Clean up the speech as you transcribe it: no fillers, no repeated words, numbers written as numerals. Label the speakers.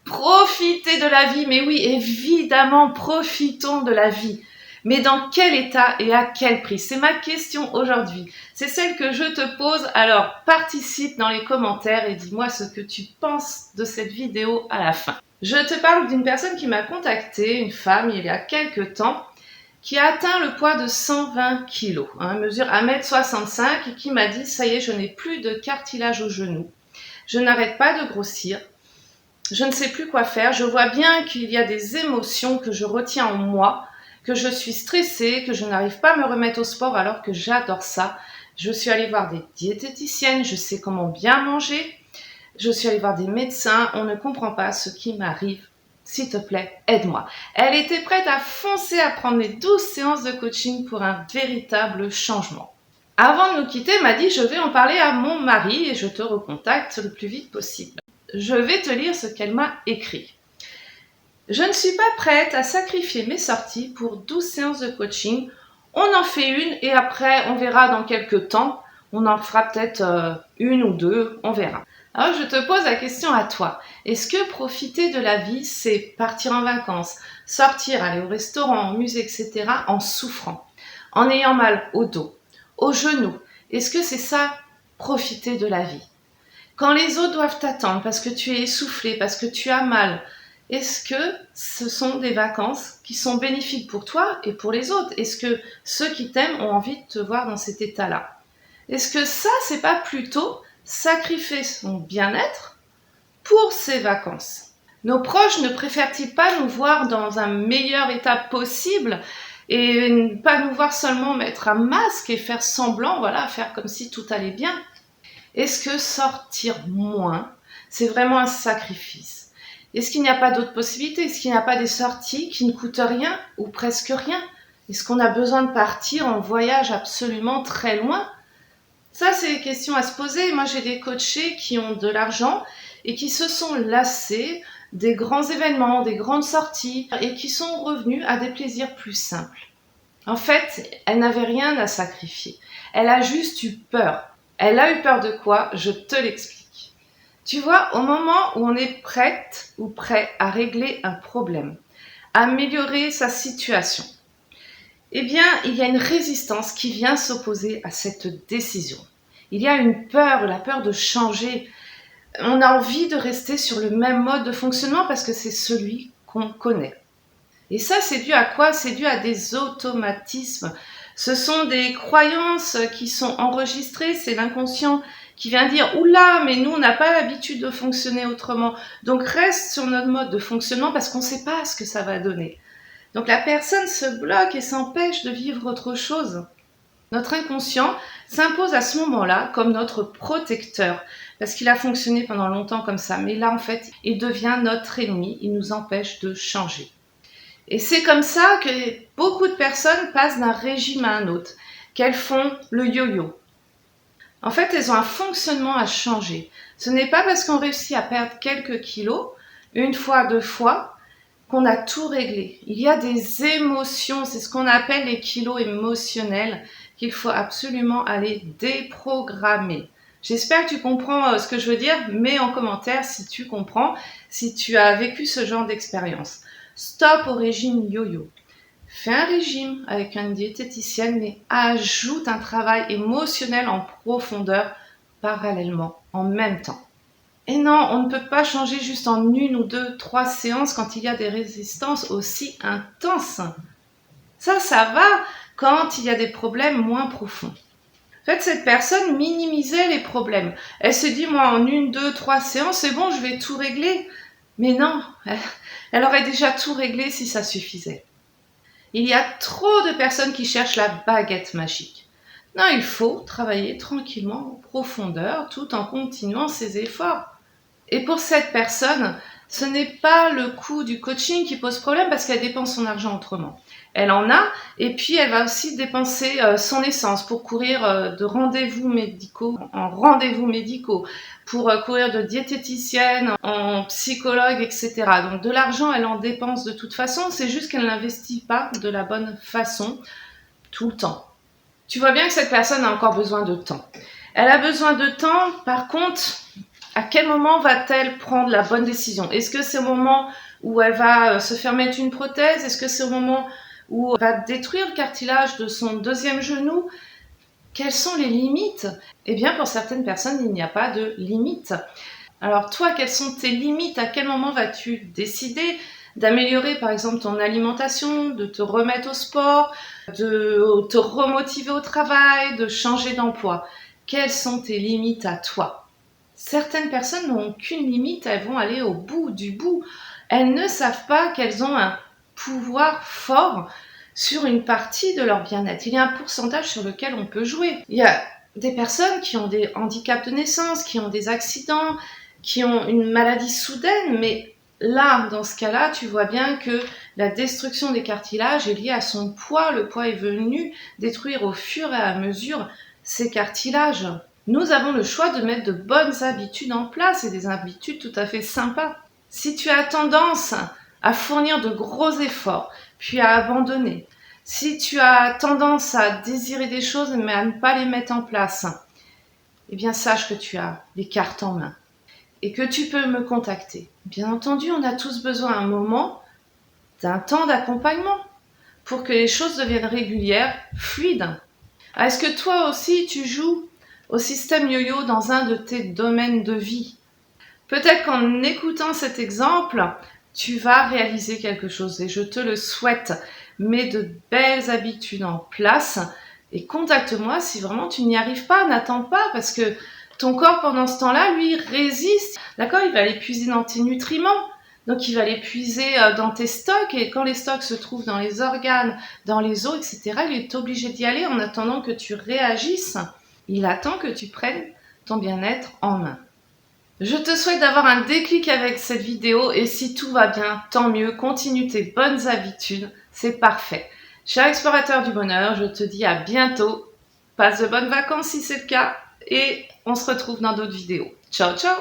Speaker 1: Profiter de la vie, mais oui, évidemment, profitons de la vie. Mais dans quel état et à quel prix? C'est ma question aujourd'hui. C'est celle que je te pose. Alors, participe dans les commentaires et dis-moi ce que tu penses de cette vidéo à la fin. Je te parle d'une personne qui m'a contactée, une femme, il y a quelques temps, qui a atteint le poids de 120 kg, mesure 1m65 et qui m'a dit « ça y est, je n'ai plus de cartilage au genou. Je n'arrête pas de grossir. Je ne sais plus quoi faire. Je vois bien qu'il y a des émotions que je retiens en moi, que je suis stressée, que je n'arrive pas à me remettre au sport alors que j'adore ça. Je suis allée voir des diététiciennes, je sais comment bien manger. Je suis allée voir des médecins. On ne comprend pas ce qui m'arrive. S'il te plaît, aide-moi. » Elle était prête à foncer à prendre les 12 séances de coaching pour un véritable changement. Avant de nous quitter, elle m'a dit « je vais en parler à mon mari et je te recontacte le plus vite possible. » Je vais te lire ce qu'elle m'a écrit. Je ne suis pas prête à sacrifier mes sorties pour 12 séances de coaching. On en fait une et après on verra dans quelques temps. On en fera peut-être une ou deux, on verra. Alors je te pose la question à toi. Est-ce que profiter de la vie, c'est partir en vacances, sortir, aller au restaurant, au musée, etc. en souffrant, en ayant mal au dos, aux genoux? Est-ce que c'est ça, profiter de la vie? Quand les autres doivent t'attendre parce que tu es essoufflé, parce que tu as mal, est-ce que ce sont des vacances qui sont bénéfiques pour toi et pour les autres? Est-ce que ceux qui t'aiment ont envie de te voir dans cet état-là? Est-ce que ça, c'est pas plutôt sacrifier son bien-être pour ces vacances? Nos proches ne préfèrent-ils pas nous voir dans un meilleur état possible et pas nous voir seulement mettre un masque et faire semblant, voilà, faire comme si tout allait bien? Est-ce que sortir moins, c'est vraiment un sacrifice? Est-ce qu'il n'y a pas d'autres possibilités? Est-ce qu'il n'y a pas des sorties qui ne coûtent rien ou presque rien? Est-ce qu'on a besoin de partir en voyage absolument très loin? Ça, c'est des questions à se poser. Moi, j'ai des coachés qui ont de l'argent et qui se sont lassés des grands événements, des grandes sorties et qui sont revenus à des plaisirs plus simples. En fait, elle n'avait rien à sacrifier. Elle a juste eu peur. Elle a eu peur de quoi? Je te l'explique. Tu vois, au moment où on est prête ou prêt à régler un problème, à améliorer sa situation, eh bien, il y a une résistance qui vient s'opposer à cette décision. Il y a une peur, la peur de changer. On a envie de rester sur le même mode de fonctionnement parce que c'est celui qu'on connaît. Et ça, c'est dû à quoi? C'est dû à des automatismes. Ce sont des croyances qui sont enregistrées, c'est l'inconscient qui vient dire « Oula, mais nous, on n'a pas l'habitude de fonctionner autrement. Donc, reste sur notre mode de fonctionnement parce qu'on ne sait pas ce que ça va donner. » Donc, la personne se bloque et s'empêche de vivre autre chose. Notre inconscient s'impose à ce moment-là comme notre protecteur parce qu'il a fonctionné pendant longtemps comme ça. Mais là, en fait, il devient notre ennemi, il nous empêche de changer. Et c'est comme ça que beaucoup de personnes passent d'un régime à un autre, qu'elles font le yo-yo. En fait, elles ont un fonctionnement à changer. Ce n'est pas parce qu'on réussit à perdre quelques kilos, une fois, deux fois, qu'on a tout réglé. Il y a des émotions, c'est ce qu'on appelle les kilos émotionnels, qu'il faut absolument aller déprogrammer. J'espère que tu comprends ce que je veux dire. Mets en commentaire si tu comprends, si tu as vécu ce genre d'expérience. Stop au régime yo-yo. Fais un régime avec une diététicienne, mais ajoute un travail émotionnel en profondeur parallèlement, en même temps. Et non, on ne peut pas changer juste en une ou deux, trois séances quand il y a des résistances aussi intenses. Ça va quand il y a des problèmes moins profonds. En fait, cette personne minimisait les problèmes. Elle se dit, moi, en une, deux, trois séances, c'est bon, je vais tout régler. Mais non, elle aurait déjà tout réglé si ça suffisait. Il y a trop de personnes qui cherchent la baguette magique. Non, il faut travailler tranquillement, en profondeur, tout en continuant ses efforts. Et pour cette personne, ce n'est pas le coût du coaching qui pose problème parce qu'elle dépense son argent autrement. Elle en a et puis elle va aussi dépenser son essence pour courir de rendez-vous médicaux en rendez-vous médicaux, pour courir de diététicienne en psychologue, etc. Donc de l'argent, elle en dépense de toute façon, c'est juste qu'elle n'investit pas de la bonne façon tout le temps. Tu vois bien que cette personne a encore besoin de temps. Elle a besoin de temps, par contre, À quel moment va-t-elle prendre la bonne décision? Est-ce que c'est au moment où elle va se faire mettre une prothèse? Est-ce que c'est au moment où elle va détruire le cartilage de son deuxième genou? Quelles sont les limites? Eh bien, pour certaines personnes, il n'y a pas de limite. Alors toi, quelles sont tes limites? À quel moment vas-tu décider d'améliorer par exemple ton alimentation, de te remettre au sport, de te remotiver au travail, de changer d'emploi? Quelles sont tes limites à toi? Certaines personnes n'ont aucune limite, elles vont aller au bout du bout. Elles ne savent pas qu'elles ont un pouvoir fort sur une partie de leur bien-être. Il y a un pourcentage sur lequel on peut jouer. Il y a des personnes qui ont des handicaps de naissance, qui ont des accidents, qui ont une maladie soudaine, mais là, dans ce cas-là, tu vois bien que la destruction des cartilages est liée à son poids. Le poids est venu détruire au fur et à mesure ces cartilages. Nous avons le choix de mettre de bonnes habitudes en place et des habitudes tout à fait sympas. Si tu as tendance à fournir de gros efforts, puis à abandonner, si tu as tendance à désirer des choses mais à ne pas les mettre en place, eh bien sache que tu as les cartes en main et que tu peux me contacter. Bien entendu, on a tous besoin à un moment d'un temps d'accompagnement pour que les choses deviennent régulières, fluides. Est-ce que toi aussi tu joues au système yo-yo dans un de tes domaines de vie? Peut-être qu'en écoutant cet exemple, tu vas réaliser quelque chose et je te le souhaite. Mets de belles habitudes en place et contacte-moi si vraiment tu n'y arrives pas. N'attends pas parce que ton corps pendant ce temps-là, lui, résiste. D'accord? Il va aller puiser dans tes nutriments. Donc il va les puiser dans tes stocks et quand les stocks se trouvent dans les organes, dans les os, etc., il est obligé d'y aller en attendant que tu réagisses. Il attend que tu prennes ton bien-être en main. Je te souhaite d'avoir un déclic avec cette vidéo et si tout va bien, tant mieux, continue tes bonnes habitudes, c'est parfait. Cher explorateur du bonheur, je te dis à bientôt, passe de bonnes vacances si c'est le cas et on se retrouve dans d'autres vidéos. Ciao ciao!